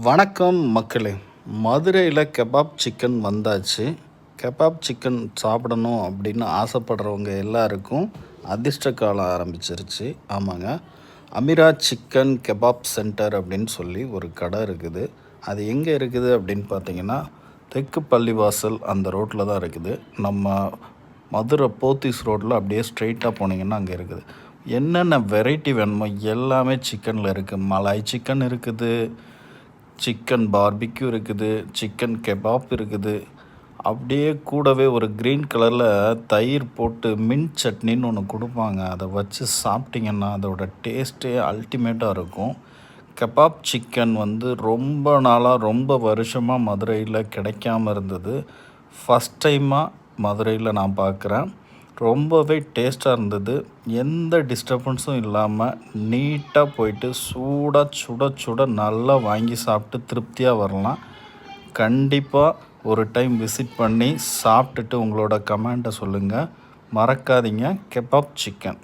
வணக்கம் மக்களே. மதுரையில் கெபாப் சிக்கன் வந்தாச்சு. கெபாப் சிக்கன் சாப்பிடணும் அப்படின்னு ஆசைப்படுறவங்க எல்லாருக்கும் அதிர்ஷ்ட காலம் ஆரம்பிச்சிருச்சு. ஆமாங்க, அமீரா சிக்கன் கெபாப் சென்டர் அப்படின்னு சொல்லி ஒரு கடை இருக்குது. அது எங்கே இருக்குது அப்படின்னு பார்த்தீங்கன்னா, தெற்கு பள்ளிவாசல் அந்த ரோட்டில் தான் இருக்குது. நம்ம மதுரை போத்தீஸ் ரோட்டில் அப்படியே ஸ்ட்ரெயிட்டாக போனீங்கன்னா அங்கே இருக்குது. என்னென்ன வெரைட்டி வேணுமோ எல்லாமே சிக்கனில் இருக்குது. மலாய் சிக்கன் இருக்குது, சிக்கன் பார்பிக்யூ இருக்குது, சிக்கன் கெபாப் இருக்குது. அப்படியே கூடவே ஒரு க்ரீன் கலரில் தயிர் போட்டு மின்ட் சட்னின்னு ஒன்று கொடுப்பாங்க. அதை வச்சு சாப்பிட்டிங்கன்னா அதோட டேஸ்ட்டே அல்டிமேட்டாக இருக்கும். கெபாப் சிக்கன் ரொம்ப நாளாக ரொம்ப வருஷமாக மதுரையில் கிடைக்காம இருந்தது. ஃபஸ்ட் டைமாக மதுரையில் நான் பார்க்குறேன். ரொம்பவே டேஸ்ட்டாக இருந்தது. எந்த டிஸ்டர்பன்ஸும் இல்லாமல் நீட்டாக போயிட்டு சூடாக சுட சுட நல்லா வாங்கி சாப்பிட்டு திருப்தியாக வரலாம். கண்டிப்பாக ஒரு டைம் விசிட் பண்ணி சாப்பிட்டுட்டு உங்களோட கமெண்ட்டை சொல்லுங்கள். மறக்காதீங்க கெபாப் சிக்கன்.